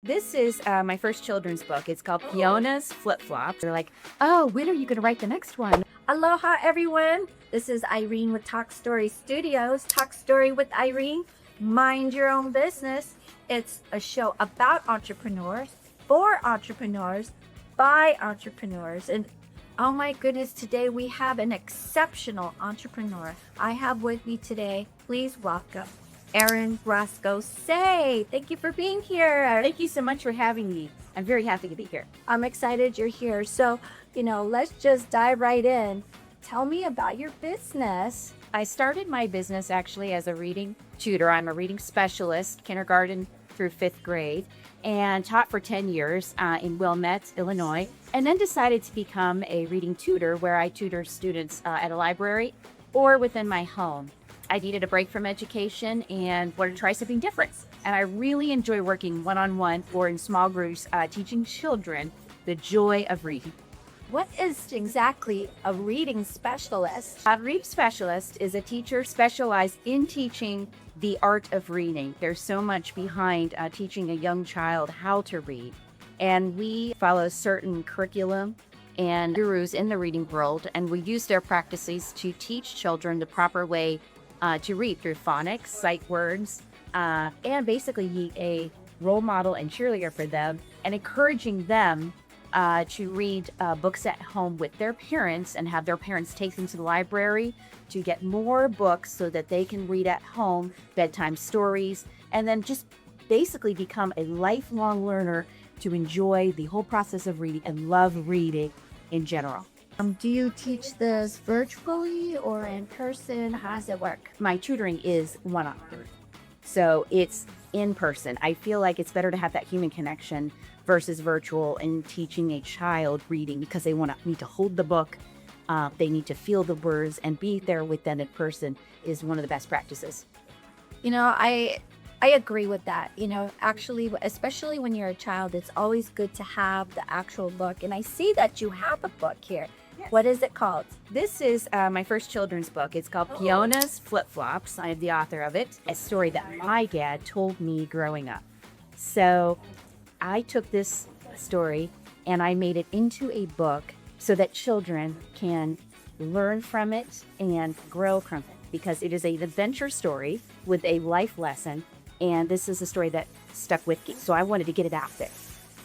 This is my first children's book. It's called Fiona's Flip Flops. They're like, oh, when are you going to write the next one? Aloha, everyone. This is Irene with Talk Story Studios. Talk Story with Irene. Mind your own business. It's a show about entrepreneurs, for entrepreneurs, by entrepreneurs. And oh my goodness, today we have an exceptional entrepreneur. I have with me today, please welcome Erin Rosko Saye. Thank you for being here. Thank you so much for having me. I'm very happy to be here. I'm excited you're here. So, let's just dive right in. Tell me about your business. I started my business actually as a reading tutor. I'm a reading specialist, kindergarten through fifth grade, and taught for 10 years in Wilmette, Illinois, and then decided to become a reading tutor where I tutor students at a library or within my home. I needed a break from education and wanted to try something different. And I really enjoy working one-on-one or in small groups, teaching children the joy of reading. What is exactly a reading specialist? A reading specialist is a teacher specialized in teaching the art of reading. There's so much behind teaching a young child how to read. And we follow certain curriculum and gurus in the reading world, and we use their practices to teach children the proper way to read through phonics, sight words, and basically be a role model and cheerleader for them, and encouraging them to read books at home with their parents and have their parents take them to the library to get more books so that they can read at home, bedtime stories, and then just basically become a lifelong learner to enjoy the whole process of reading and love reading in general. Do you teach this virtually or in person? How does it work? My tutoring is one-on-one, so it's in person. I feel like it's better to have that human connection versus virtual and teaching a child reading because they need to hold the book, they need to feel the words and be there with them in person is one of the best practices. I agree with that. Actually, especially when you're a child, it's always good to have the actual book. And I see that you have a book here. Yes. What is it called? This is my first children's book. It's called Fiona's Flip Flops. I am the author of it. A story that my dad told me growing up. So I took this story and I made it into a book so that children can learn from it and grow from it, because it is an adventure story with a life lesson. And this is a story that stuck with me. So I wanted to get it out there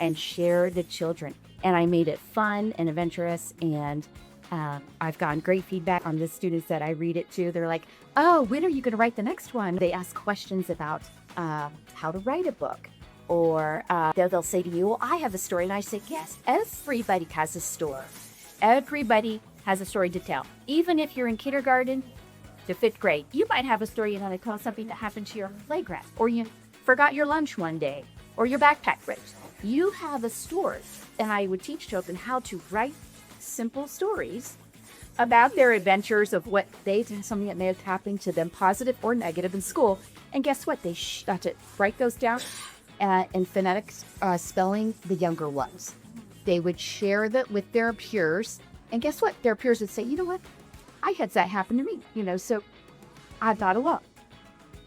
and share the children. And I made it fun and adventurous. And I've gotten great feedback on the students that I read it to. They're like, oh, when are you going to write the next one? They ask questions about how to write a book. Or they'll say to you, well, I have a story. And I say, yes, everybody has a story. Everybody has a story to tell. Even if you're in kindergarten to fifth grade, you might have a story you want to tell, something that happened to your playground, or you forgot your lunch one day, or your backpack breaks. You have a story. And I would teach children how to write simple stories about their adventures of what they did, something that may have happened to them, positive or negative, in school. And guess what? They got to write those down in phonetic spelling, the younger ones. They would share that with their peers. And guess what? Their peers would say, you know what? I had that happen to me, so I'm not alone.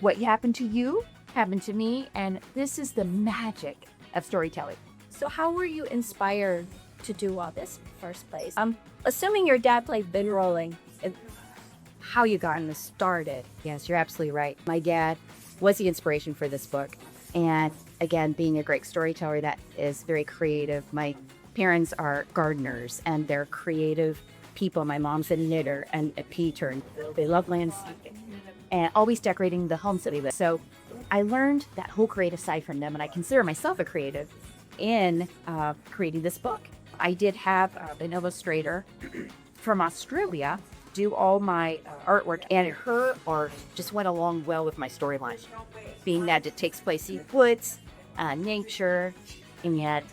What happened to you happened to me, and this is the magic of storytelling. So how were you inspired to do all this in the first place? I'm assuming your dad played big role in how you got this started. Yes, you're absolutely right. My dad was the inspiration for this book. And again, being a great storyteller that is very creative. My parents are gardeners, and they're creative people. My mom's a knitter and a painter, and they love landscaping and always decorating the homes that we live. So I learned that whole creative side from them, and I consider myself a creative in creating this book. I did have an illustrator from Australia do all my artwork, and her art just went along well with my storyline, being that it takes place in woods, nature, and yet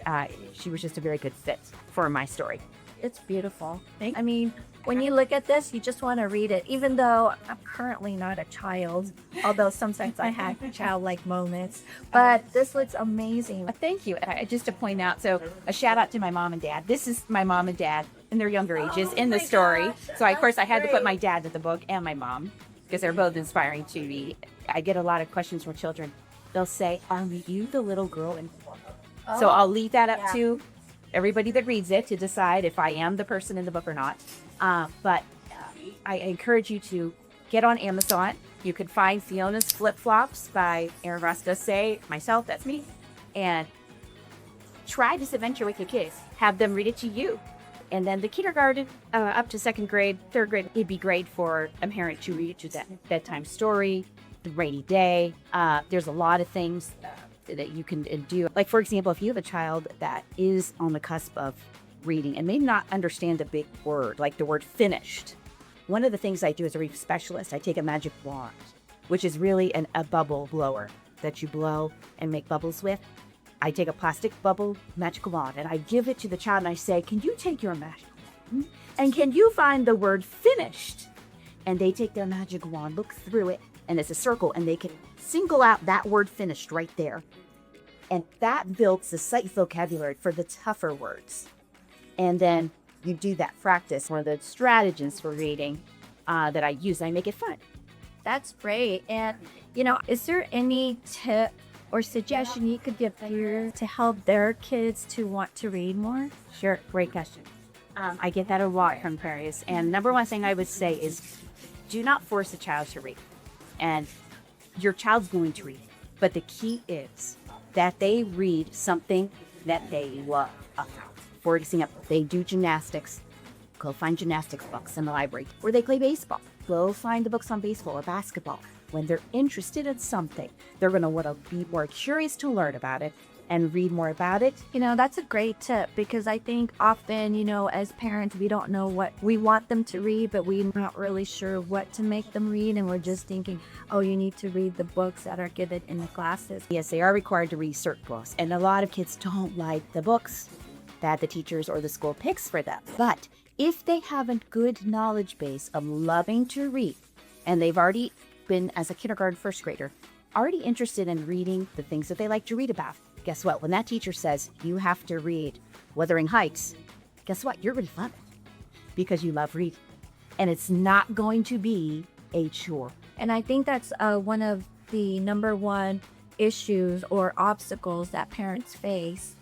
she was just a very good fit for my story. It's beautiful. When you look at this, you just want to read it, even though I'm currently not a child, although sometimes I have childlike moments. But this looks amazing. Thank you. Just to point out, so a shout out to my mom and dad. This is my mom and dad in their younger ages in the story. So of course I had to put my dad in the book and my mom because they're both inspiring to me. I get a lot of questions from children. They'll say, are you the little girl in So I'll leave that up Yeah. to everybody that reads it to decide if I am the person in the book or not. But I encourage you to get on Amazon. You can find Fiona's Flip Flops by Erin Rosko Saye, myself, that's me, and try this adventure with your kids. Have them read it to you. And then the kindergarten up to second grade, third grade, it'd be great for a parent to read to that bedtime story, the rainy day. There's a lot of things that you can do. Like, for example, if you have a child that is on the cusp of reading and may not understand a big word, like the word finished, one of the things I do as a reef specialist, I take a magic wand, which is really a bubble blower that you blow and make bubbles with. I take a plastic bubble magic wand and I give it to the child and I say, can you take your magic wand and can you find the word finished? And they take their magic wand, look through it, and it's a circle, and they can single out that word finished right there. And that builds the sight vocabulary for the tougher words. And then you do that practice. One of the strategies for reading that I use, I make it fun. That's great. And, is there any tip or suggestion you could give here to help their kids to want to read more? Sure, great question. I get that a lot from parents. And number one thing I would say is do not force a child to read. And your child's going to read. But the key is that they read something that they love. For example, they do gymnastics. Go find gymnastics books in the library. Or they play baseball. Go find the books on baseball or basketball. When they're interested in something, they're going to want to be more curious to learn about it and read more about it. That's a great tip because I think often, as parents, we don't know what we want them to read, but we're not really sure what to make them read. And we're just thinking, oh, you need to read the books that are given in the classes. Yes, they are required to read certain books. And a lot of kids don't like the books that the teachers or the school picks for them. But if they have a good knowledge base of loving to read, and they've already been, as a kindergarten first grader, already interested in reading the things that they like to read about, guess what? When that teacher says you have to read Wuthering Heights, guess what? You're really fun because you love reading. And it's not going to be a chore. And I think that's one of the number one issues or obstacles that parents face.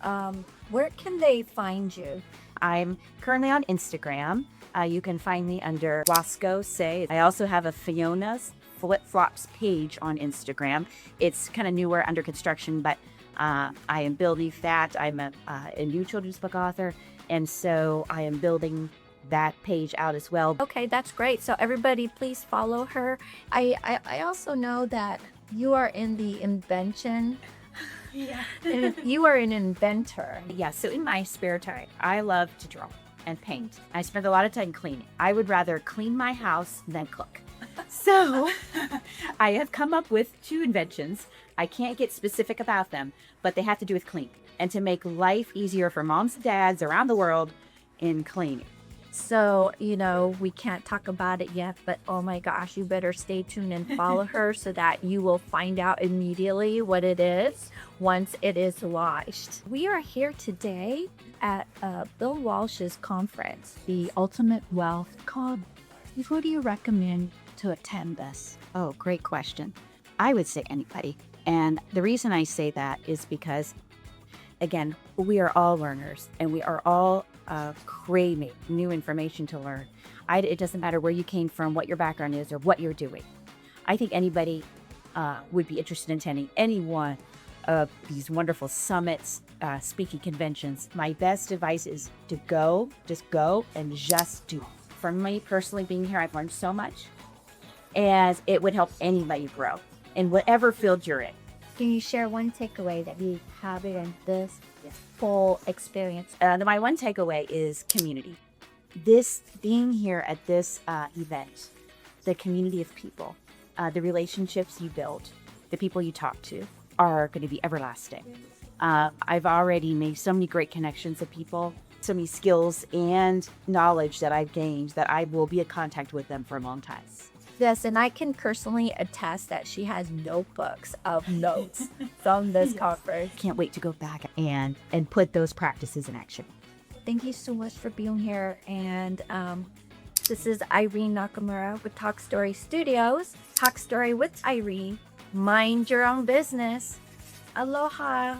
Where can they find you? I'm currently on Instagram. You can find me under Rosko Saye. I also have a Fiona's Flip Flops page on Instagram. It's kind of newer, under construction, but I am building that. I'm a new children's book author, and so I am building that page out as well. Okay, that's great. So everybody, please follow her. I also know that you are in the invention. Yeah. You are an inventor. Yeah, so in my spare time, I love to draw and paint. I spend a lot of time cleaning. I would rather clean my house than cook. So I have come up with 2 inventions. I can't get specific about them, but they have to do with cleaning and to make life easier for moms and dads around the world in cleaning. So, we can't talk about it yet, but oh my gosh, you better stay tuned and follow her so that you will find out immediately what it is once it is launched. We are here today at Bill Walsh's conference, The Ultimate Wealth Club. Who do you recommend to attend this? Oh, great question. I would say anybody. And the reason I say that is because, again, we are all learners and we are all craving new information to learn. It doesn't matter where you came from, what your background is, or what you're doing. I think anybody would be interested in attending any one of these wonderful summits, speaking conventions. My best advice is to go, just go and just do it. For me personally, being here, I've learned so much, and it would help anybody grow in whatever field you're in. Can you share one takeaway that you have in this full experience? My one takeaway is community. This being here at this event, the community of people, the relationships you build, the people you talk to are going to be everlasting. I've already made so many great connections of people, so many skills and knowledge that I've gained that I will be in contact with them for a long time. Yes, and I can personally attest that she has notebooks of notes from this conference. Can't wait to go back and put those practices in action. Thank you so much for being here. And this is Irene Nakamura with Talk Story Studios. Talk Story with Irene. Mind your own business. Aloha.